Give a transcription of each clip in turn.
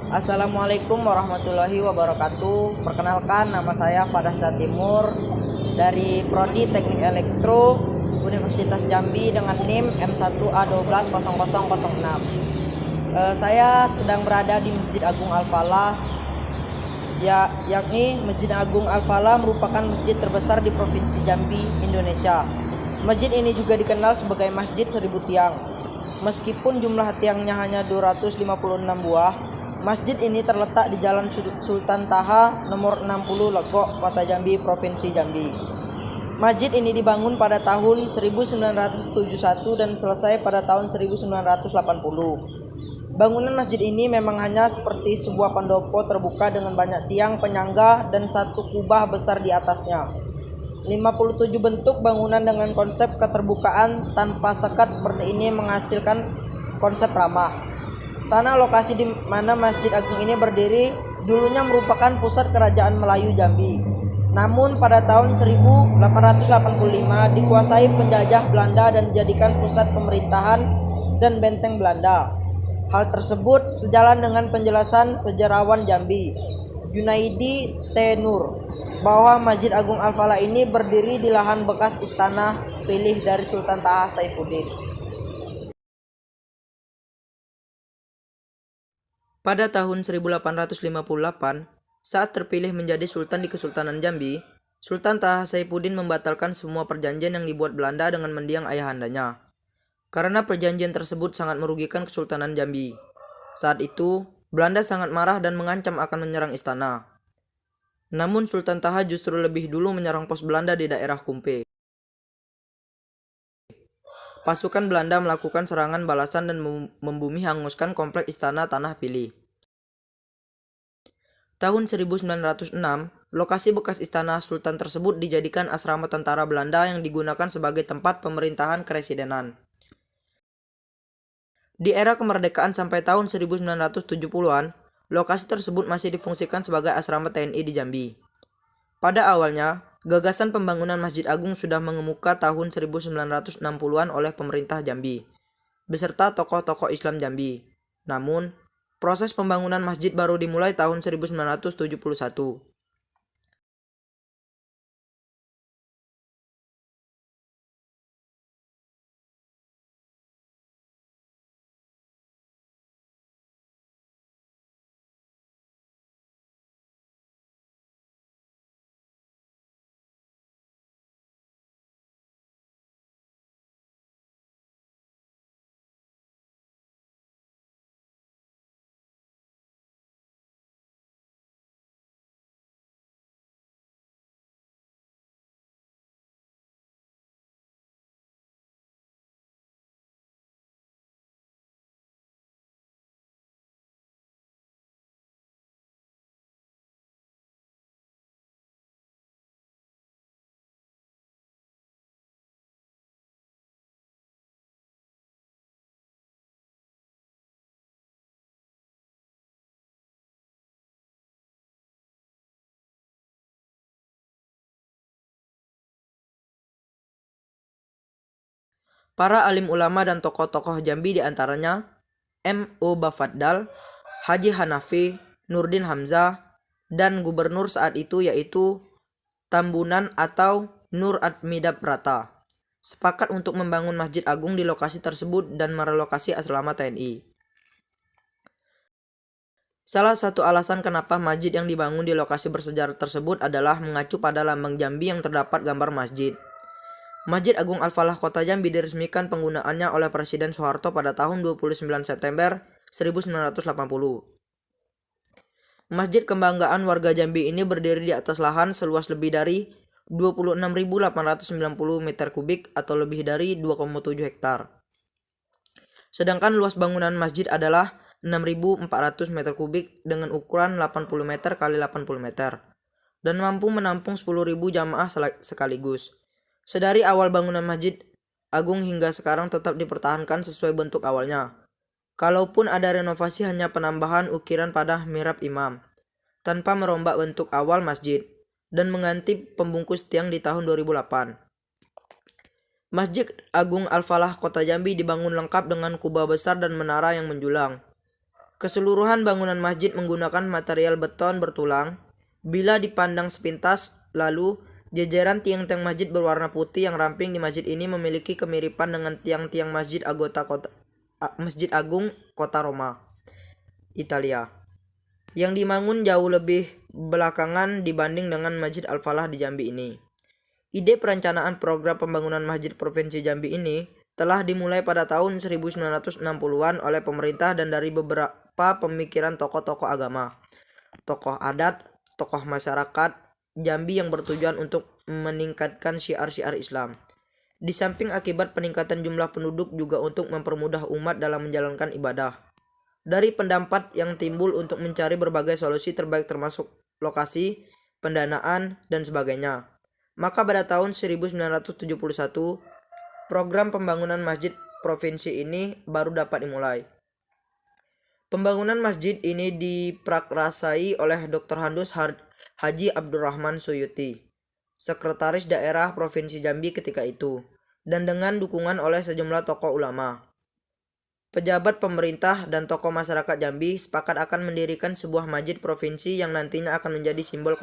Assalamualaikum warahmatullahi wabarakatuh. Perkenalkan, nama saya Fadah Satimur dari Prodi Teknik Elektro Universitas Jambi dengan NIM M1A120006. Saya sedang berada di Masjid Agung Al-Falah, yakni Masjid Agung Al-Falah merupakan masjid terbesar di Provinsi Jambi, Indonesia. Masjid ini juga dikenal sebagai Masjid 1000 Tiang. Meskipun jumlah tiangnya hanya 256 buah, masjid ini terletak di Jalan Sultan Taha nomor 60 Legok, Kota Jambi, Provinsi Jambi. Masjid ini dibangun pada tahun 1971 dan selesai pada tahun 1980. Bangunan masjid ini memang hanya seperti sebuah pendopo terbuka dengan banyak tiang penyangga dan satu kubah besar di atasnya. 57 bentuk bangunan dengan konsep keterbukaan tanpa sekat seperti ini menghasilkan konsep ramah. Tanah lokasi di mana Masjid Agung ini berdiri dulunya merupakan pusat Kerajaan Melayu Jambi. Namun pada tahun 1885 dikuasai penjajah Belanda dan dijadikan pusat pemerintahan dan benteng Belanda. Hal tersebut sejalan dengan penjelasan sejarawan Jambi, Junaidi T. Nur, bahwa Masjid Agung Al-Falah ini berdiri di lahan bekas istana pilih dari Sultan Taha Saifuddin. Pada tahun 1858, saat terpilih menjadi Sultan di Kesultanan Jambi, Sultan Taha Saifuddin membatalkan semua perjanjian yang dibuat Belanda dengan mendiang ayahandanya, karena perjanjian tersebut sangat merugikan Kesultanan Jambi. Saat itu, Belanda sangat marah dan mengancam akan menyerang istana. Namun Sultan Taha justru lebih dulu menyerang pos Belanda di daerah Kumpe. Pasukan Belanda melakukan serangan balasan dan membumi hanguskan kompleks istana Tanah Pilih. Tahun 1906, lokasi bekas istana Sultan tersebut dijadikan asrama tentara Belanda yang digunakan sebagai tempat pemerintahan kepresidenan. Di era kemerdekaan sampai tahun 1970-an, lokasi tersebut masih difungsikan sebagai asrama TNI di Jambi. Pada awalnya, gagasan pembangunan Masjid Agung sudah mengemuka tahun 1960-an oleh pemerintah Jambi, beserta tokoh-tokoh Islam Jambi. Namun, proses pembangunan masjid baru dimulai tahun 1971. Para alim ulama dan tokoh-tokoh Jambi diantaranya M.O. Bafaddal, Haji Hanafi, Nurdin Hamzah, dan gubernur saat itu yaitu Tambunan atau Nur Admida Prata, sepakat untuk membangun Masjid Agung di lokasi tersebut dan merelokasi asrama TNI. Salah satu alasan kenapa masjid yang dibangun di lokasi bersejarah tersebut adalah mengacu pada lambang Jambi yang terdapat gambar masjid. Masjid Agung Al-Falah Kota Jambi diresmikan penggunaannya oleh Presiden Soeharto pada tahun 29 September 1980. Masjid kebanggaan warga Jambi ini berdiri di atas lahan seluas lebih dari 26.890 meter kubik atau lebih dari 2,7 hektar. Sedangkan luas bangunan masjid adalah 6.400 meter kubik dengan ukuran 80 meter x 80 meter dan mampu menampung 10.000 jamaah sekaligus. Sedari awal bangunan Masjid Agung hingga sekarang tetap dipertahankan sesuai bentuk awalnya. Kalaupun ada renovasi hanya penambahan ukiran pada mihrab imam, tanpa merombak bentuk awal masjid, dan mengganti pembungkus tiang di tahun 2008. Masjid Agung Al-Falah Kota Jambi dibangun lengkap dengan kubah besar dan menara yang menjulang. Keseluruhan bangunan masjid menggunakan material beton bertulang. Bila dipandang sepintas, lalu jajaran tiang-tiang masjid berwarna putih yang ramping di masjid ini memiliki kemiripan dengan tiang-tiang Masjid Agung Kota Roma, Italia, yang dibangun jauh lebih belakangan dibanding dengan Masjid Al-Falah di Jambi ini. Ide perencanaan program pembangunan Masjid Provinsi Jambi ini telah dimulai pada tahun 1960-an oleh pemerintah dan dari beberapa pemikiran tokoh-tokoh agama, tokoh adat, tokoh masyarakat Jambi yang bertujuan untuk meningkatkan syiar-syiar Islam. Di samping akibat peningkatan jumlah penduduk juga untuk mempermudah umat dalam menjalankan ibadah. Dari pendapat yang timbul untuk mencari berbagai solusi terbaik termasuk lokasi, pendanaan, dan sebagainya. Maka pada tahun 1971, program pembangunan masjid provinsi ini baru dapat dimulai. Pembangunan masjid ini diprakrasai oleh Dr. Handus Haji Abdurrahman Suyuti, Sekretaris Daerah Provinsi Jambi ketika itu, dan dengan dukungan oleh sejumlah tokoh ulama, pejabat pemerintah, dan tokoh masyarakat Jambi sepakat akan mendirikan sebuah masjid provinsi yang nantinya akan menjadi simbol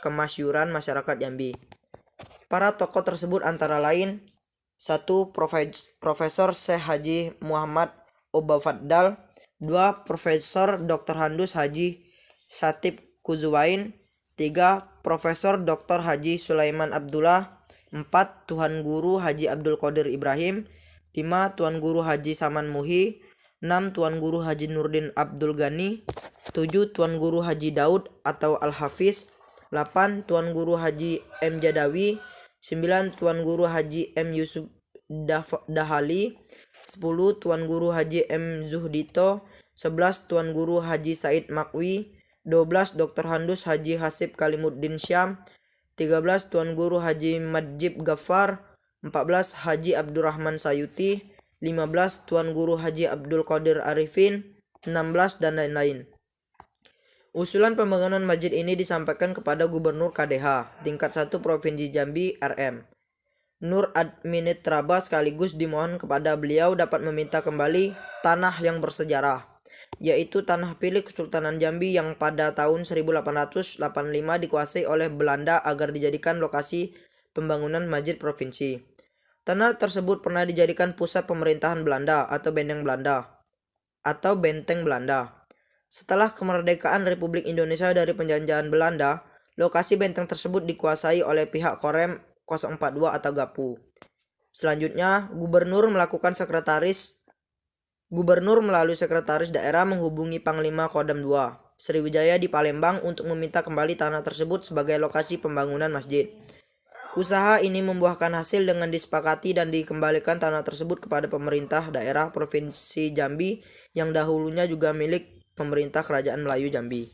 kemasyuran masyarakat Jambi. Para tokoh tersebut antara lain 1. Profesor Syekh Haji Muhammad Obafaddal, 2. Profesor Dr. Handus Haji Satip Kuzuwain, 3. Profesor Dr. Haji Sulaiman Abdullah, 4. Tuan Guru Haji Abdul Qadir Ibrahim, 5. Tuan Guru Haji Saman Muhi, 6. Tuan Guru Haji Nurdin Abdul Ghani, 7. Tuan Guru Haji Daud atau Al-Hafiz, 8. Tuan Guru Haji M. Jadawi, 9. Tuan Guru Haji M. Yusuf Dahali, 10. Tuan Guru Haji M. Zuhdito, 11. Tuan Guru Haji Said Makwi, 12. Dr. Handus Haji Hasib Kalimuddin Syam, 13. Tuan Guru Haji Madjib Ghaffar, 14. Haji Abdurrahman Sayuti, 15. Tuan Guru Haji Abdul Qadir Arifin, 16, dan lain-lain. Usulan pembangunan masjid ini disampaikan kepada Gubernur KDH tingkat 1 Provinsi Jambi RM Nur Adminitraba, sekaligus dimohon kepada beliau dapat meminta kembali tanah yang bersejarah, yaitu tanah Pilih Kesultanan Jambi yang pada tahun 1885 dikuasai oleh Belanda agar dijadikan lokasi pembangunan masjid provinsi. Tanah tersebut pernah dijadikan pusat pemerintahan Belanda atau benteng Belanda. Setelah kemerdekaan Republik Indonesia dari penjajahan Belanda, lokasi benteng tersebut dikuasai oleh pihak Korem 042 atau GAPU. Selanjutnya, Gubernur melalui sekretaris daerah menghubungi Panglima Kodam II Sriwijaya di Palembang untuk meminta kembali tanah tersebut sebagai lokasi pembangunan masjid. Usaha ini membuahkan hasil dengan disepakati dan dikembalikan tanah tersebut kepada pemerintah daerah Provinsi Jambi yang dahulunya juga milik pemerintah Kerajaan Melayu Jambi.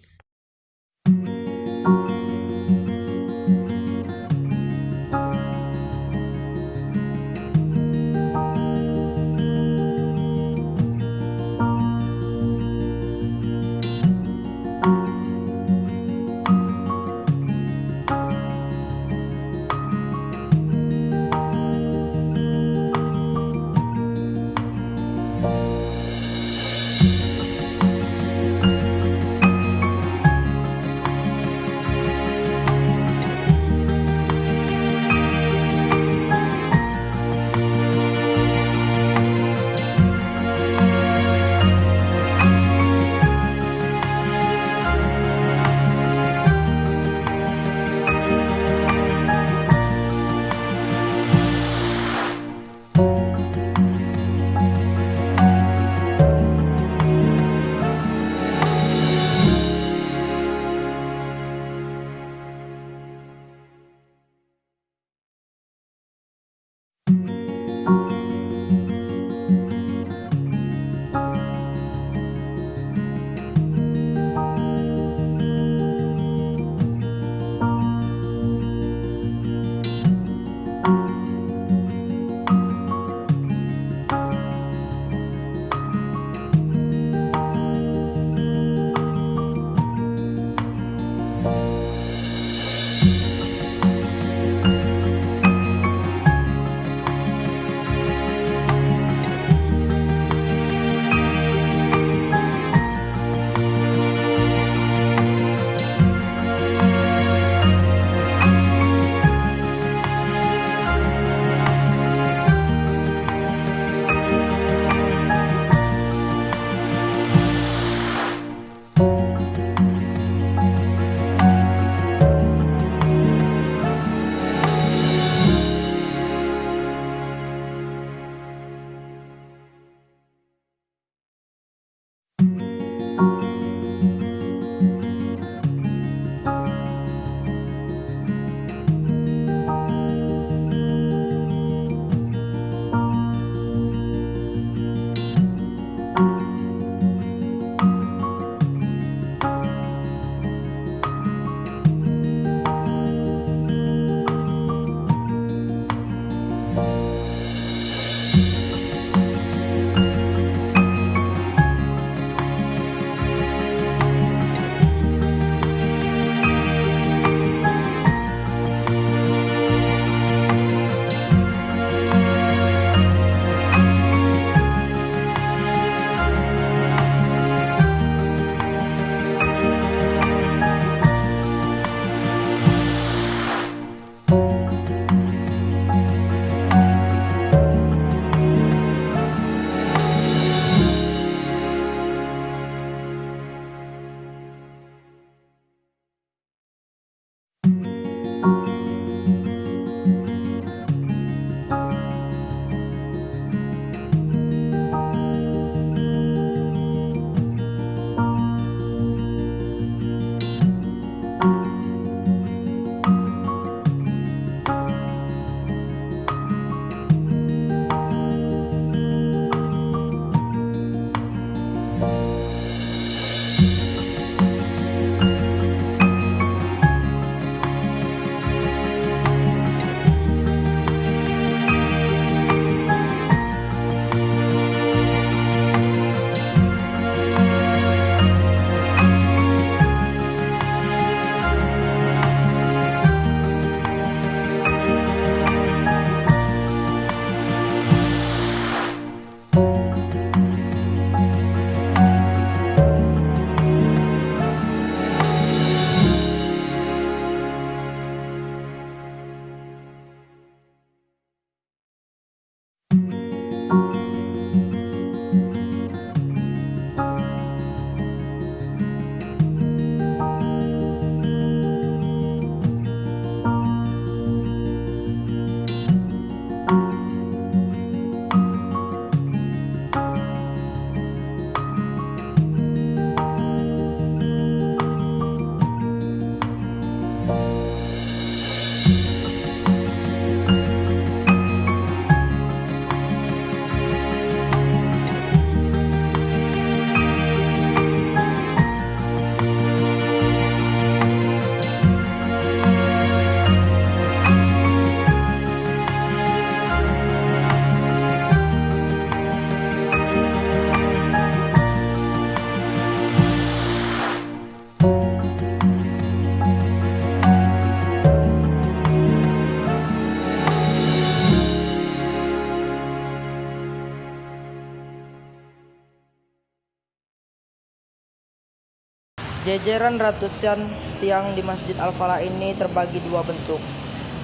Jajaran ratusan tiang di Masjid Al-Falah ini terbagi dua bentuk.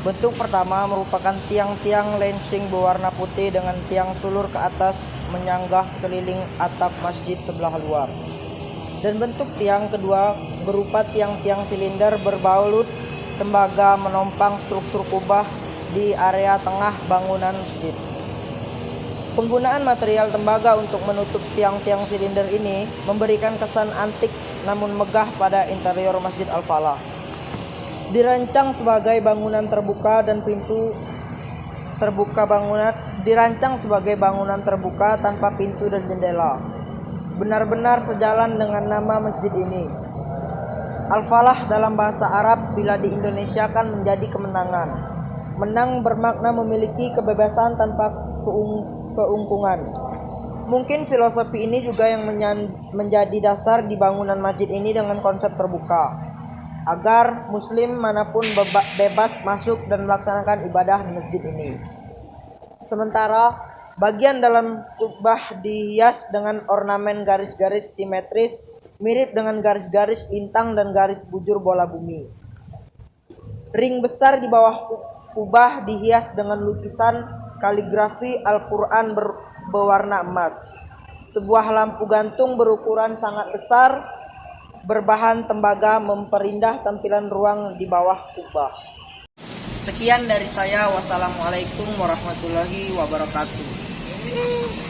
Bentuk pertama merupakan tiang-tiang lansing berwarna putih dengan tiang sulur ke atas menyanggah sekeliling atap masjid sebelah luar. Dan bentuk tiang kedua berupa tiang-tiang silinder berbalut tembaga menompang struktur kubah di area tengah bangunan masjid. Penggunaan material tembaga untuk menutup tiang-tiang silinder ini memberikan kesan antik namun megah pada interior Masjid Al-Falah. Dirancang sebagai bangunan terbuka dan pintu terbuka dirancang sebagai bangunan terbuka tanpa pintu dan jendela. Benar-benar sejalan dengan nama masjid ini. Al-Falah dalam bahasa Arab bila diindonesiakan menjadi kemenangan. Menang bermakna memiliki kebebasan tanpa keungkungan. Mungkin filosofi ini juga yang menjadi dasar di bangunan masjid ini dengan konsep terbuka, agar muslim manapun bebas masuk dan melaksanakan ibadah di masjid ini. Sementara bagian dalam kubah dihias dengan ornamen garis-garis simetris mirip dengan garis-garis lintang dan garis bujur bola bumi. Ring besar di bawah kubah dihias dengan lukisan kaligrafi Al-Quran berwarna emas. Sebuah lampu gantung berukuran sangat besar berbahan tembaga memperindah tampilan ruang di bawah kubah. Sekian dari saya. Wassalamualaikum warahmatullahi wabarakatuh.